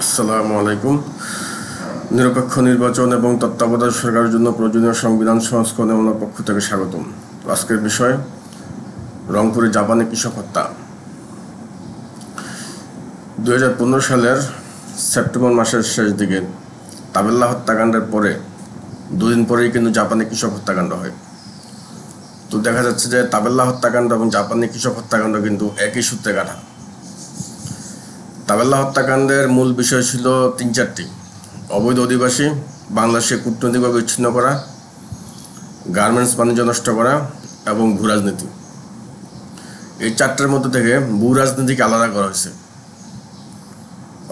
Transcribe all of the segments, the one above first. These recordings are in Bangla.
আসসালামু আলাইকুম। নিরপেক্ষ নির্বাচন এবং তত্ত্বাবধায়ক সরকারের জন্য প্রয়োজনীয় সংবিধান সংস্করণে ওনার পক্ষ থেকে স্বাগতম। আজকের বিষয় রংপুরে জাপানি কৃষক হত্যা। 2015 সালের সেপ্টেম্বর মাসের শেষ দিকে তাবেল্লা হত্যাকাণ্ডের পরে দুদিন পরেই কিন্তু জাপানি কৃষক হত্যাকাণ্ড হয়। তো দেখা যাচ্ছে যে তাবেল্লা হত্যাকাণ্ড এবং জাপানি কৃষক হত্যাকাণ্ড কিন্তু একই সূত্রে গাঁথা। তাবেল্লা হত্যাকাণ্ডের মূল বিষয় ছিল 3-4টি: অবৈধ অধিবাসী, বাংলাদেশে কূটনৈতিকভাবে বিচ্ছিন্ন করা, গার্মেন্টস বাণিজ্য নষ্ট করা এবং ভূ রাজনীতি। এই 4টার মধ্যে থেকে ভূ রাজনীতিকে আলাদা করা হয়েছে।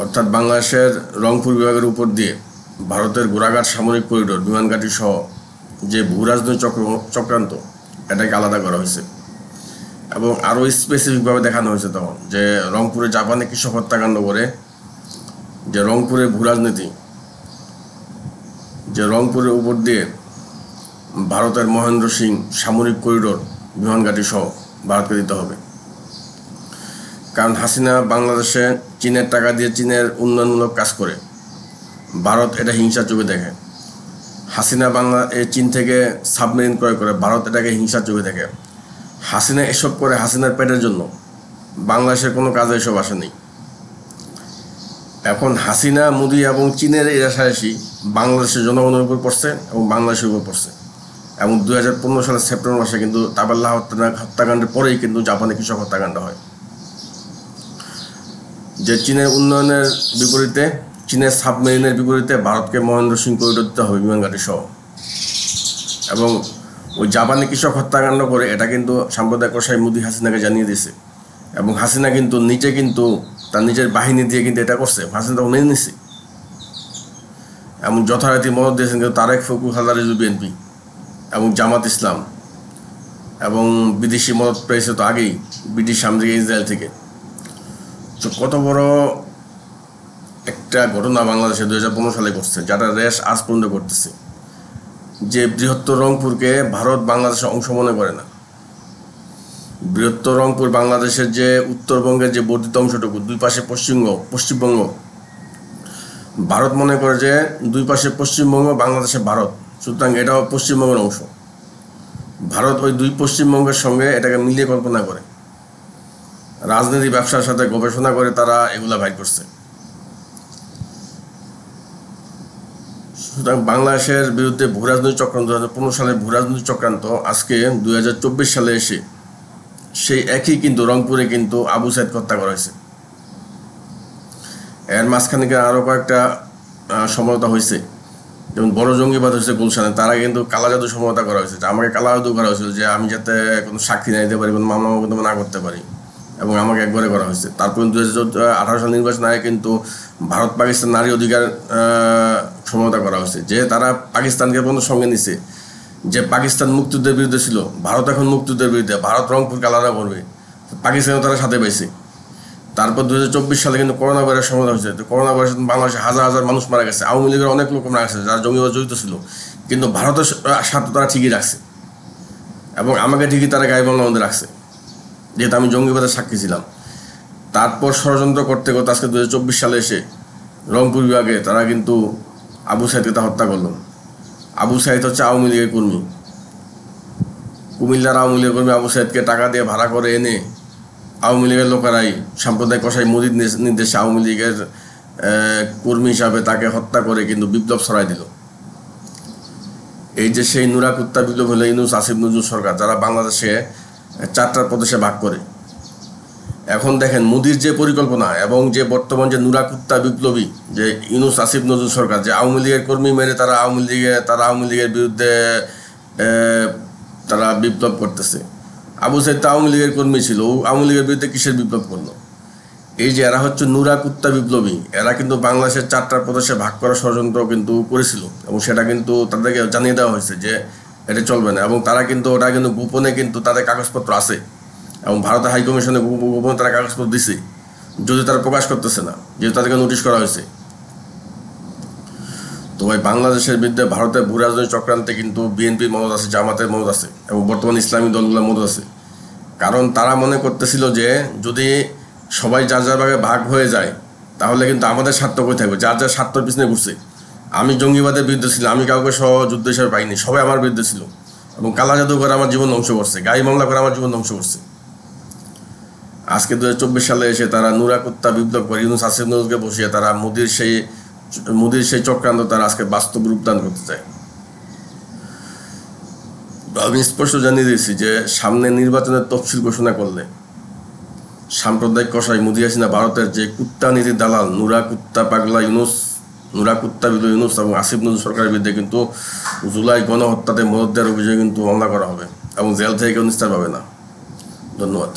অর্থাৎ বাংলাদেশের রংপুর বিভাগের উপর দিয়ে ভারতের গোড়াঘাট সামরিক করিডোর, বিমানঘাটি সহ যে ভূ রাজনৈতিক চক্রান্ত, এটাকে আলাদা করা হয়েছে এবং আরও স্পেসিফিকভাবে দেখানো হয়েছে তখন যে রংপুরে জাপানি কৃষক হত্যাকাণ্ড করে যে রংপুরের ভূ রাজনীতি, যে রংপুরের উপর দিয়ে ভারতের মহেন্দ্র সিং সামরিক করিডোর, বিমানঘাটি সহ ভারতকে দিতে হবে। কারণ হাসিনা বাংলাদেশে চীনের টাকা দিয়ে চীনের উন্নয়নমূলক কাজ করে, ভারত এটা হিংসার চোখে দেখে। হাসিনা চীন থেকে সাবমেরিন ক্রয় করে, ভারত এটাকে হিংসার চোখে দেখে। হাসিনা এসব করে হাসিনার পেটের জন্য, বাংলাদেশের কোনো কাজে এসব আসেনি। এখন হাসিনা, মোদি এবং চীনের এই রেশারেশি বাংলাদেশের জনগণের উপর পড়ছে এবং বাংলাদেশের উপর পড়ছে। এবং 2015 সালের সেপ্টেম্বর মাসে কিন্তু তাবেল্লা হত্যাকাণ্ডের পরেই কিন্তু জাপানি কৃষক হত্যাকাণ্ড হয়। যে চীনের উন্নয়নের বিপরীতে, চীনের সাবমেরিনের বিপরীতে ভারতকে মহেন্দ্র সিং করিডোর দিতে হবে, বিমানঘাটি সহ। এবং ওই জাপানি কৃষক হত্যাকাণ্ড করে এটা কিন্তু সাম্প্রদায়িক কসাই মোদি হাসিনাকে জানিয়ে দিয়েছে এবং হাসিনা কিন্তু নিজে কিন্তু তার নিজের বাহিনী দিয়ে কিন্তু এটা করছে। হাসিনা তখন মেনে নিচ্ছে এমন যথারীতি মদত দিয়েছেন কিন্তু তারেক ফখরুল হালদার, বিএনপি এবং জামাত ইসলাম, এবং বিদেশি মদত পেয়েছে তো আগেই ব্রিটিশ আমেরিকা, ইসরায়েল থেকে। তো কত বড় একটা ঘটনা বাংলাদেশে 2015 সালে ঘটছে, যারা রেশ আজ পর্যন্ত করতেছে। যে বৃহত্তর রংপুরকে ভারত বাংলাদেশের অংশ মনে করে না। বৃহত্তর রংপুর বাংলাদেশের যে উত্তরবঙ্গের যে বর্ধিত অংশটুকু, দুই পাশে পশ্চিমবঙ্গ, ভারত মনে করে যে দুই পাশে পশ্চিমবঙ্গ, বাংলাদেশে ভারত, সুতরাং এটাও পশ্চিমবঙ্গের অংশ। ভারত ওই দুই পশ্চিমবঙ্গের সঙ্গে এটাকে মিলিয়ে কল্পনা করে, রাজনীতি ব্যবসার সাথে গবেষণা করে তারা এগুলা বাইর করছে। সুতরাং বাংলাদেশের বিরুদ্ধে ভূ রাজনৈতিক চক্রান্ত, 2015 সালের ভূ রাজনৈতিক চক্রান্ত আজকে 2024 সালে এসে সেই একই কিন্তু রংপুরে কিন্তু আবু সাইদ হত্যা করা হয়েছে। এর মাঝখানে আরও কয়েকটা সমঝোতা হয়েছে, যেমন বড় জঙ্গিবাদ হয়েছে গুলশানে, তারা কিন্তু কালা জাদু সমঝোতা করা হয়েছে, যে আমাকে কালা জাদু করা হয়েছিল যে আমি যাতে কোনো সাক্ষী না দিতে পারি, কোনো মামলা কিন্তু না করতে পারি, এবং আমাকে একবারে করা হয়েছে। তারপর 2018 সাল নির্বাচন আগে কিন্তু ভারত পাকিস্তান নারী অধিকার সমঝোতা করা হয়েছে, যে তারা পাকিস্তানকে পর্যন্ত সঙ্গে নিছে, যে পাকিস্তান মুক্তিযুদ্ধের বিরুদ্ধে ছিল, ভারত এখন মুক্তিযুদ্ধের বিরুদ্ধে, ভারত রংপুরকে আলাদা করবে, পাকিস্তানও তারা সাথে পাইছে। তারপর 2024 সালে কিন্তু করোনা ভাইরাস সমঝোতা হয়েছে। তো করোনা ভাইরাস বাংলাদেশে হাজার হাজার মানুষ মারা গেছে, আওয়ামী লীগের অনেক লোক মারা গেছে যারা জঙ্গিবাদ জড়িত ছিল, কিন্তু ভারতের সাথে তারা ঠিকই রাখছে এবং আমাকে ঠিকই তারা গায়ে বাংলা মধ্যে রাখছে, যেহেতু আমি জঙ্গিবাদের সাক্ষী ছিলাম। তারপর ষড়যন্ত্র করতে করতে আজকে 2024 সালে এসে রংপুর বিভাগে তারা কিন্তু আবু সাইদকে তা হত্যা করল। আবু সাইদ হচ্ছে আওয়ামী লীগের কর্মী, কুমিল্লার আওয়ামী লীগের কর্মী। আবু সাইদকে টাকা দিয়ে ভাড়া করে এনে আওয়ামী লীগের লোকেরাই সাম্প্রদায়িক কসাই মোদির নির্দেশে আওয়ামী লীগের কর্মী হিসাবে তাকে হত্যা করে কিন্তু বিপ্লব ছড়াই দিল। এই যে সেই নুরা কুত্তা বিপ্লব হলো ইউনূস আসিফ নজরুল সরকার, যারা বাংলাদেশে 4টা প্রদেশে ভাগ করে। এখন দেখেন মোদির যে পরিকল্পনা এবং যে বর্তমান যে নুরা কুত্তা বিপ্লবী যে ইউনূস আসিফ নজরুল সরকার, যে আওয়ামী লীগের কর্মী মেরে তারা আওয়ামী লীগের বিরুদ্ধে তারা বিপ্লব করতেছে। আবু সাইদ তো আওয়ামী লীগের কর্মী ছিল, আওয়ামী লীগের বিরুদ্ধে কিসের বিপ্লব করলো? এই যে এরা হচ্ছে নুরা কুত্তা বিপ্লবী, এরা কিন্তু বাংলাদেশের 4টা প্রদেশে ভাগ করার ষড়যন্ত্র কিন্তু করেছিল এবং সেটা কিন্তু তাদেরকে জানিয়ে দেওয়া হয়েছে যে এটা চলবে না। এবং তারা কিন্তু ওটা কিন্তু গোপনে কিন্তু তাদের কাগজপত্র আছে এবং ভারতের হাইকমিশনে গোপনে তারা কাগজপত্র দিছে, যদি তারা প্রকাশ করতেছে না, যেহেতু তাদেরকে নোটিশ করা হয়েছে। তো ভাই, বাংলাদেশের বিরুদ্ধে ভারতের ভূ রাজনৈতিক চক্রান্তে কিন্তু বিএনপির মদত আছে, জামাতের মদত আছে এবং বর্তমান ইসলামী দলগুলোর মদত আছে। কারণ তারা মনে করতেছিল যে যদি সবাই যার যার ভাগে ভাগ হয়ে যায় তাহলে কিন্তু আমাদের স্বার্থ কই থাকবে? যার যার স্বার্থের পিছনে ঘুরছে। আমি জঙ্গিবাদের বিরুদ্ধে ছিলাম, আমি কাউকে সহযুদ্ধ হিসেবে পাইনি, সবাই আমার বিরুদ্ধে ছিল। এবং কালা জাদু করে আমার জীবন ধ্বংস করছে, গাড়ি মামলা করে আমার জীবন ধ্বংস করছে। আজকে 2024 সালে এসে তারা নুরা কুত্তা বিপ্লব করে ইউনূস আসিফ নজরুলকে বসিয়ে তারা মোদির সেই চক্রান্ত তারা আজকে বাস্তব রূপদান করতে চায়। আমি স্পষ্ট জানিয়ে দিয়েছি যে সামনে নির্বাচনের তফসিল ঘোষণা করলে সাম্প্রদায়িক কসাই মোদি হাসিনা ভারতের যে কুত্তা নীতির দালাল নুরা কুত্তা পাগলা ইউনূস, নুরা কুত্তা বিদ্রোহী ইউনূস এবং আসিফ নজরুল সরকারের বিরুদ্ধে কিন্তু জুলাই গণহত্যাতে মদত দেওয়ার অভিযোগে কিন্তু মামলা করা হবে এবং জেল থেকে কেউ নিস্তার পাবে না। ধন্যবাদ।